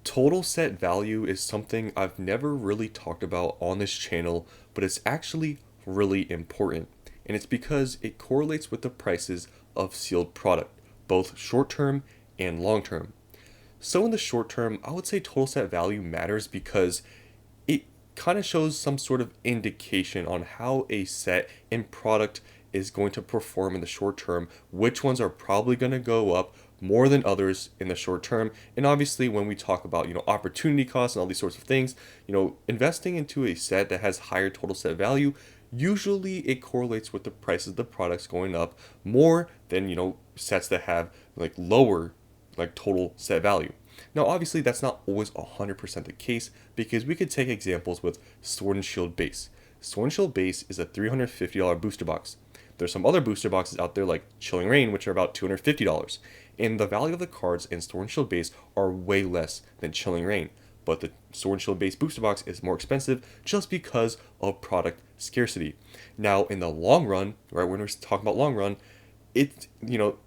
Total set value is something I've never really talked about on this channel, but it's actually really important. And it's because it correlates with the prices of sealed product, both short term and long term. So, in the short term, I would say total set value matters because it kind of shows some sort of indication on how a set and product is going to perform in the short term, which ones are probably going to go up more than others in the short term. And obviously when we talk about, opportunity costs and all these sorts of things, investing into a set that has higher total set value, usually it correlates with the prices of the products going up more than, sets that have like lower like total set value. Now, obviously, that's not always 100% the case because we could take examples with Sword and Shield Base. Sword and Shield Base is a $350 booster box. There's some other booster boxes out there like Chilling Reign, which are about $250. And the value of the cards in Sword and Shield Base are way less than Chilling Reign. But the Sword and Shield Base booster box is more expensive just because of product scarcity. Now, in the long run, right, when we're talking about long run,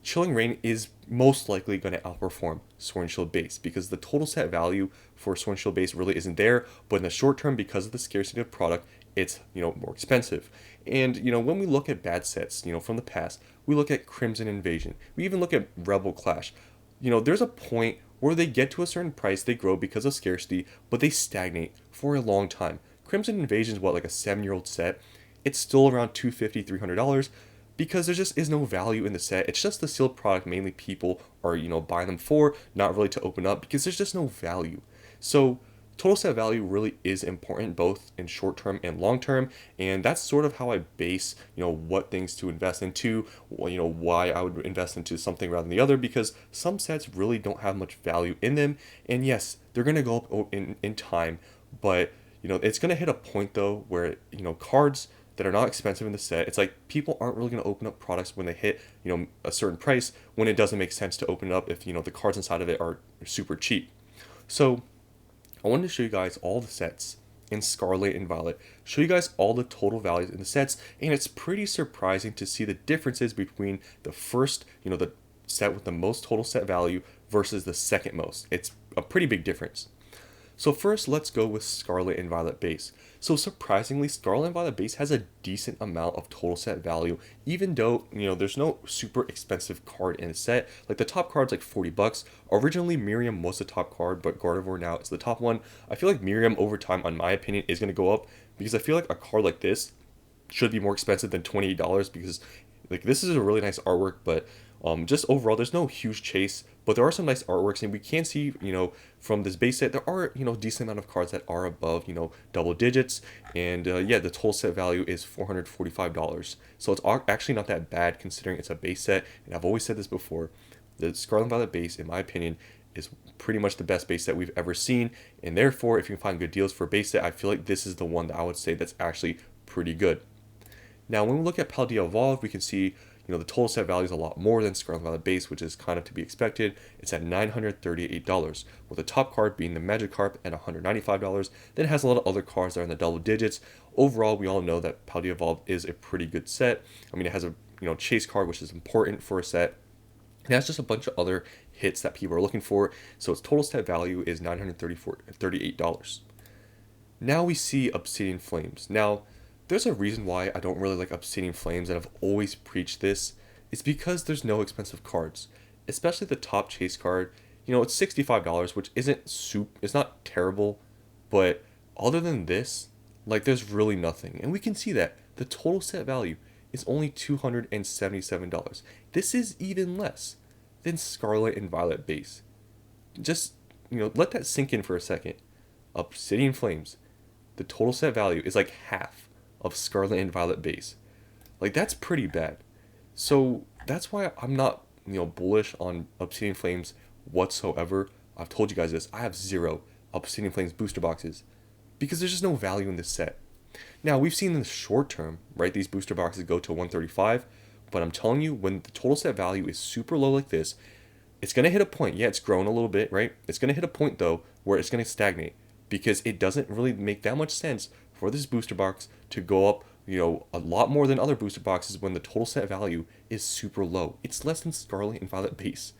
Chilling Reign is most likely going to outperform Sword and Shield Base because the total set value for Sword and Shield Base really isn't there. But in the short term, because of the scarcity of product, it's more expensive. And when we look at bad sets, from the past, we look at Crimson Invasion. We even look at Rebel Clash. There's a point where they get to a certain price, they grow because of scarcity, but they stagnate for a long time. Crimson Invasion is what, like a 7-year-old set. It's still around $250, $300 because there just is no value in the set. It's just the sealed product mainly people are, buying them for, not really to open up because there's just no value. So total set value really is important both in short term and long term, and that's sort of how I base, what things to invest into, why I would invest into something rather than the other, because some sets really don't have much value in them, and yes, they're going to go up in time, but it's going to hit a point though where cards that are not expensive in the set, it's like people aren't really going to open up products when they hit a certain price when it doesn't make sense to open it up if the cards inside of it are super cheap. So I wanted to show you guys all the sets in Scarlet and Violet, show you guys all the total values in the sets, and it's pretty surprising to see the differences between the first, the set with the most total set value versus the second most. It's a pretty big difference. So first, let's go with Scarlet and Violet base. So surprisingly, Scarlet and Violet base has a decent amount of total set value, even though, there's no super expensive card in the set. Like the top card's like $40. Originally, Miriam was the top card, but Gardevoir now is the top one. I feel like Miriam over time, in my opinion, is going to go up because I feel like a card like this should be more expensive than $28 because like this is a really nice artwork, but just overall, there's no huge chase, but there are some nice artworks, and we can see, from this base set, there are, decent amount of cards that are above, double digits, and yeah, the total set value is $445. So it's actually not that bad considering it's a base set, and I've always said this before, the Scarlet and Violet base, in my opinion, is pretty much the best base set we've ever seen, and therefore, if you can find good deals for a base set, I feel like this is the one that I would say that's actually pretty good. Now, when we look at Paldea Evolved, we can see the total set value is a lot more than Scarlet Violet base, which is kind of to be expected. It's at $938, with the top card being the Magikarp at $195. Then it has a lot of other cards that are in the double digits. Overall, we all know that Paldea Evolved is a pretty good set. I mean, it has a chase card, which is important for a set. It has just a bunch of other hits that people are looking for. So its total set value is $938. Now we see Obsidian Flames. Now, there's a reason why I don't really like Obsidian Flames, and I've always preached this. It's because there's no expensive cards, especially the top chase card. It's $65, which it's not terrible, but other than this, like there's really nothing. And we can see that the total set value is only $277. This is even less than Scarlet and Violet base. Just, let that sink in for a second. Obsidian Flames, the total set value is like half of Scarlet and Violet base. Like that's pretty bad. So that's why I'm not, bullish on Obsidian Flames whatsoever. I've told you guys this. I have 0 Obsidian Flames booster boxes because there's just no value in this set. Now, we've seen in the short term, right, these booster boxes go to 135, but I'm telling you, when the total set value is super low like this, it's going to hit a point. Yeah, it's grown a little bit, right? It's going to hit a point, though, where it's going to stagnate because it doesn't really make that much sense for this booster box to go up, a lot more than other booster boxes when the total set value is super low. It's less than Scarlet and Violet base.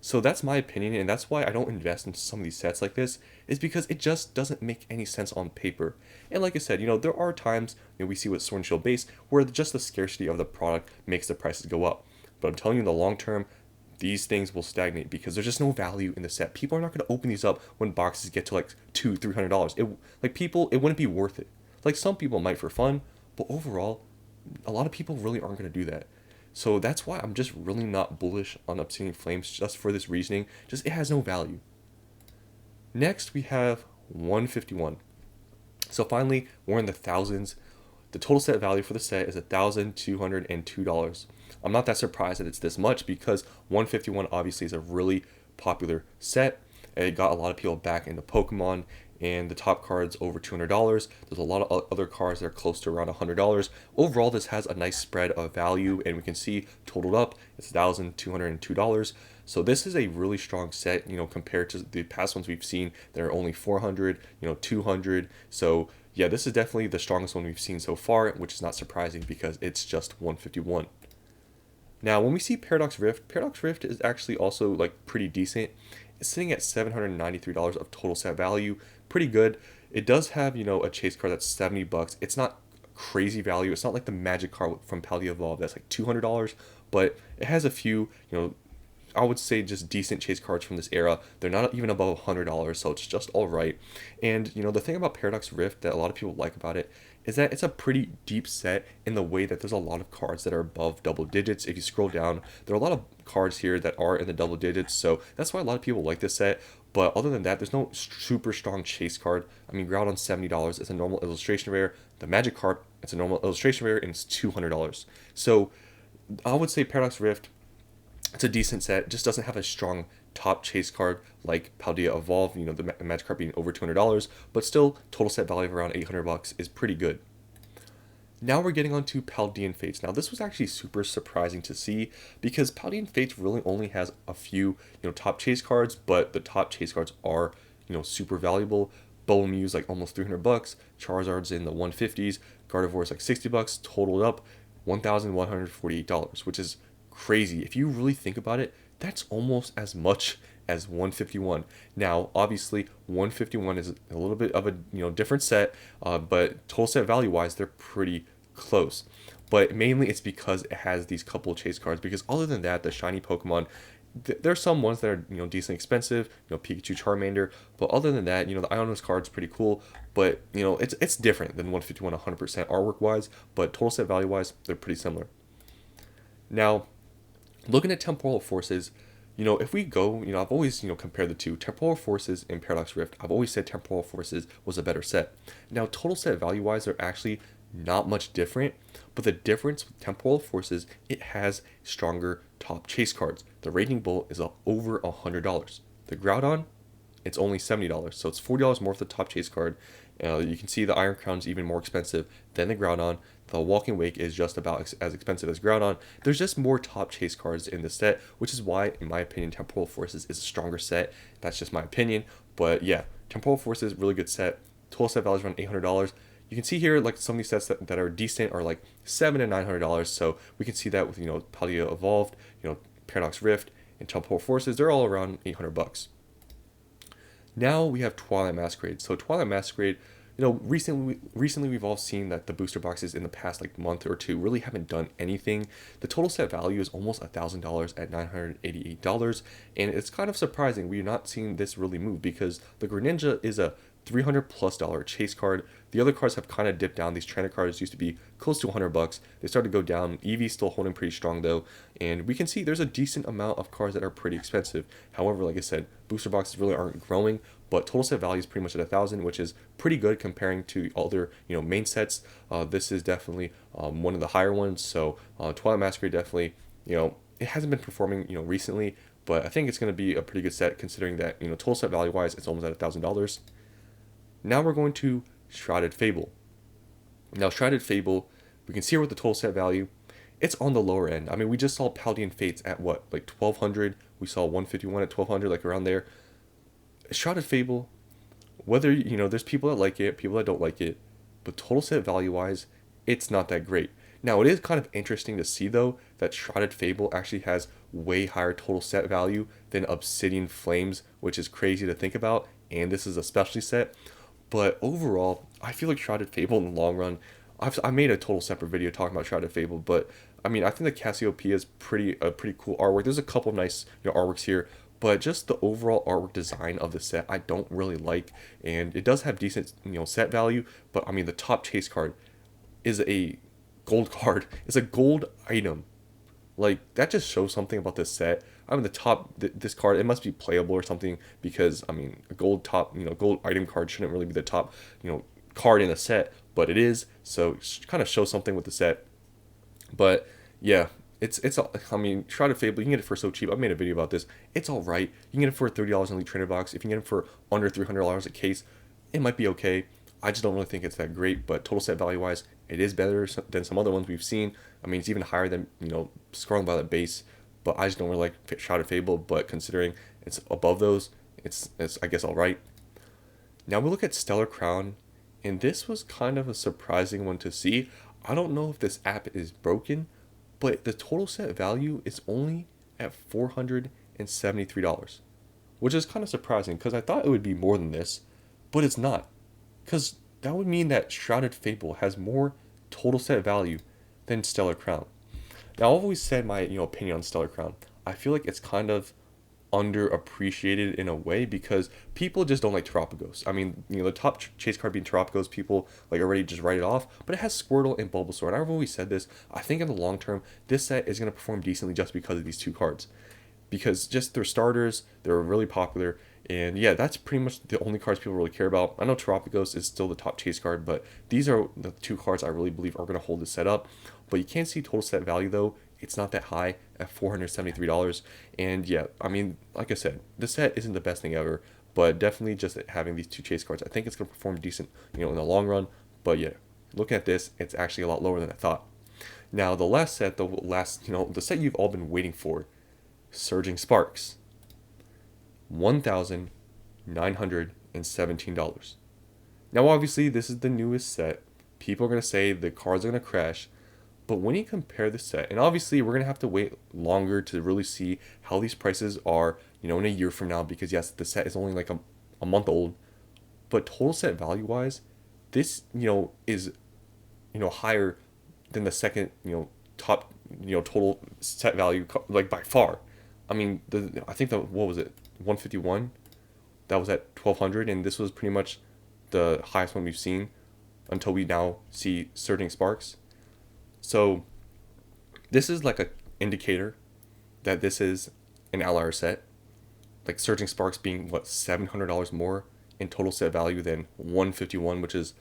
So that's my opinion, and that's why I don't invest in some of these sets like this, is because it just doesn't make any sense on paper. And like I said, there are times we see with Sword and Shield base where just the scarcity of the product makes the prices go up. But I'm telling you, in the long term, these things will stagnate because there's just no value in the set. People are not going to open these up when boxes get to like $200-$300. It wouldn't be worth it. Like some people might for fun, but overall, a lot of people really aren't going to do that. So that's why I'm just really not bullish on Obsidian Flames, just for this reasoning. Just it has no value. Next, we have 151. So finally, we're in the thousands. The total set value for the set is $1,202. I'm not that surprised that it's this much because 151 obviously is a really popular set. It got a lot of people back into Pokemon, and the top card's over $200. There's a lot of other cards that are close to around $100. Overall, this has a nice spread of value, and we can see totaled up, it's $1,202. So this is a really strong set, compared to the past ones we've seen. They're only 400, 200. So yeah, this is definitely the strongest one we've seen so far, which is not surprising because it's just 151. Now, when we see Paradox Rift is actually also like pretty decent. It's sitting at $793 of total set value, pretty good. It does have, a chase card that's $70. It's not crazy value. It's not like the Magic card from Paladin Evolved that's like $200, but it has a few, I would say just decent chase cards from this era. They're not even above $100, so it's just all right. And the thing about Paradox Rift that a lot of people like about it is that it's a pretty deep set in the way that there's a lot of cards that are above double digits. If you scroll down, there are a lot of cards here that are in the double digits, so that's why a lot of people like this set. But other than that, there's no super strong chase card. I mean, Groudon $70 is a normal illustration rare. The Magic card, it's a normal illustration rare, and it's $200. So I would say Paradox Rift, it's a decent set. It just doesn't have a strong top chase card like Paldea Evolve, the Magic card being over $200, but still total set value of around $800 is pretty good. Now we're getting on to Paladin Fates. Now this was actually super surprising to see because Paladin Fates really only has a few, top chase cards, but the top chase cards are, super valuable. Bowlmew's like almost $300, Charizard's in the 150s, Gardevoir's like $60, totaled up $1,148, which is crazy. If you really think about it, that's almost as much as 151. Now, obviously, 151 is a little bit of a different set, but total set value wise, they're pretty close. But mainly it's because it has these couple chase cards. Because other than that, the shiny Pokemon, there are some ones that are decently expensive, Pikachu, Charmander. But other than that, the Ionos card's pretty cool. But it's different than 151 100% artwork wise. But total set value wise, they're pretty similar. Now, looking at Temporal Forces, if we go, I've always, compared the two, Temporal Forces and Paradox Rift. I've always said Temporal Forces was a better set. Now, total set value-wise, they're actually not much different, but the difference with Temporal Forces, it has stronger top chase cards. The Raging Bull is over $100. The Groudon, it's only $70, so it's $40 more for the top chase card. You can see the Iron Crown's even more expensive than the Groudon. The Walking Wake is just about as expensive as Groudon. There's just more top chase cards in this set, which is why, in my opinion, Temporal Forces is a stronger set. That's just my opinion. But yeah, Temporal Forces, really good set. Total set value is around $800. You can see here, like some of these sets that are decent are like $700 and $900. So we can see that with, Paldea Evolved, Paradox Rift, and Temporal Forces. They're all around $800. Now we have Twilight Masquerade. So Twilight Masquerade, recently we've all seen that the booster boxes in the past like month or two really haven't done anything. The total set value is almost $1,000 at $988, and it's kind of surprising we're not seeing this really move because the Greninja is a $300+ chase card. The other cards have kind of dipped down. These trainer cards used to be close to $100. They started to go down. Eevee's still holding pretty strong though, and we can see there's a decent amount of cards that are pretty expensive. However, like I said, booster boxes really aren't growing, but total set value is pretty much at 1,000, which is pretty good comparing to other main sets. This is definitely one of the higher ones. So Twilight Masquerade definitely, it hasn't been performing recently, but I think it's going to be a pretty good set considering that total set value wise it's almost at $1,000. Now we're going to Shrouded Fable. Now Shrouded Fable, we can see here with the total set value, it's on the lower end. I mean, we just saw Paladin Fates at what, like 1,200. We saw 151 at 1,200, like around there. Shrouded Fable, whether there's people that like it, people that don't like it, but total set value wise, it's not that great. Now it is kind of interesting to see though that Shrouded Fable actually has way higher total set value than Obsidian Flames, which is crazy to think about, and this is a specialty set. But overall, I feel like Shrouded Fable in the long run, I made a total separate video talking about Shrouded Fable, but I mean, I think the Cassiopeia is pretty cool artwork. There's a couple of nice artworks here, but just the overall artwork design of the set I don't really like, and it does have decent set value. But I mean, the top chase card is a gold card. It's a gold item. Like, that just shows something about this set. I mean, the top, this card, it must be playable or something, because, I mean, a gold top, gold item card shouldn't really be the top, card in a set, but it is, so it kind of shows something with the set. But, yeah, I mean, Shrouded Fable, you can get it for so cheap. I made a video about this. It's alright. You can get it for $30 in Elite Trainer Box. If you can get it for under $300 a case, it might be okay. I just don't really think it's that great, but total set value wise, it is better than some other ones we've seen. I mean, it's even higher than, Scarlet Violet base, but I just don't really like Shrouded Fable, but considering it's above those, it's I guess alright. Now we look at Stellar Crown, and this was kind of a surprising one to see. I don't know if this app is broken, but the total set value is only at $473, which is kind of surprising because I thought it would be more than this, but it's not. Because that would mean that Shrouded Fable has more total set value than Stellar Crown. Now, I've always said my opinion on Stellar Crown. I feel like it's kind of underappreciated in a way because people just don't like Terapagos. I mean, the top chase card being Terapagos, people like already just write it off, but it has Squirtle and Bulbasaur, and I've always said this. I think in the long term, this set is going to perform decently just because of these two cards. Because just their starters, they're really popular, and yeah, that's pretty much the only cards people really care about. I know Terapagos is still the top chase card, but these are the two cards I really believe are going to hold this set up. But you can't see total set value though. It's not that high at $473. And yeah, I mean, like I said, the set isn't the best thing ever, but definitely just having these two chase cards, I think it's going to perform decent, in the long run. But yeah, looking at this, it's actually a lot lower than I thought. Now, the last set, the set you've all been waiting for, Surging Sparks. $1,917. Now, obviously, this is the newest set. People are going to say the cards are going to crash. But when you compare the set, and obviously we're going to have to wait longer to really see how these prices are, in a year from now, because yes, the set is only like a month old. But total set value wise, this, is, higher than the second, top, total set value, like by far. I mean, I think what was it, 151? That was at 1200, and this was pretty much the highest one we've seen until we now see Surging Sparks. So this is like an indicator that this is an outlier set. Like Surging Sparks being $700 more in total set value than 151, which is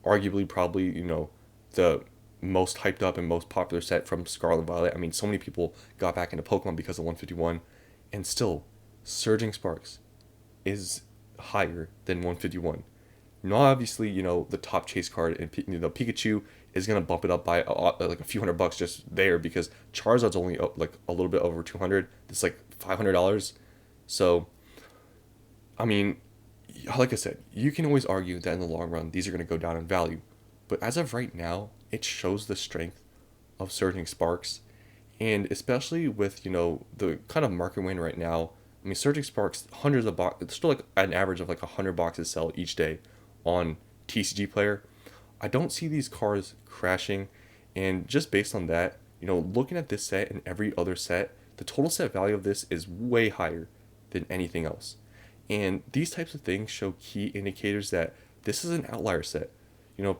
arguably probably the most hyped up and most popular set from Scarlet Violet. I mean, so many people got back into Pokemon because of 151, and still Surging Sparks is higher than 151. Now, obviously, the top chase card and Pikachu is gonna bump it up by like a few $100 just there, because Charizard's only up like a little bit over 200. It's like $500. So, I mean, like I said, you can always argue that in the long run these are gonna go down in value, but as of right now, it shows the strength of Surging Sparks, and especially with the kind of market win right now. I mean, Surging Sparks, hundreds of boxes, it's still like an average of like 100 boxes sell each day on TCG Player. I don't see these cards crashing, and just based on that, looking at this set and every other set, the total set value of this is way higher than anything else. And these types of things show key indicators that this is an outlier set.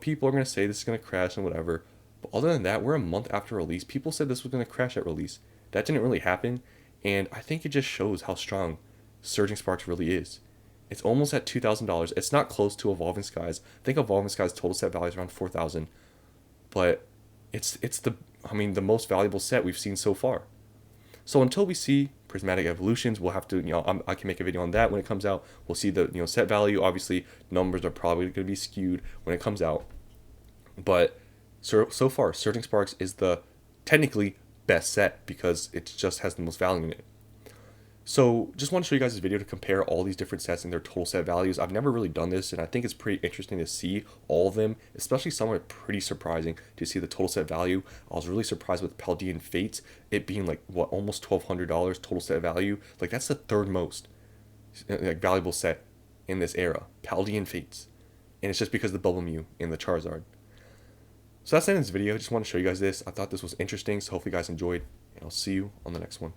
People are going to say this is going to crash and whatever, but other than that, we're a month after release. People said this was going to crash at release. That didn't really happen, and I think it just shows how strong Surging Sparks really is. It's almost at $2,000. It's not close to Evolving Skies. I think Evolving Skies total set value is around 4,000, but it's the most valuable set we've seen so far. So until we see Prismatic Evolutions, we'll have to I can make a video on that when it comes out. We'll see the set value. Obviously, numbers are probably going to be skewed when it comes out, but so far, Surging Sparks is the technically best set because it just has the most value in it. So just want to show you guys this video to compare all these different sets and their total set values. I've never really done this, and I think it's pretty interesting to see all of them, especially some are pretty surprising to see the total set value. I was really surprised with Paladin Fates, it being like, what, almost $1,200 total set value. Like, that's the third most like valuable set in this era, Paladin Fates. And it's just because of the Bubble Mew and the Charizard. So that's the end of this video. I just want to show you guys this. I thought this was interesting, so hopefully you guys enjoyed, and I'll see you on the next one.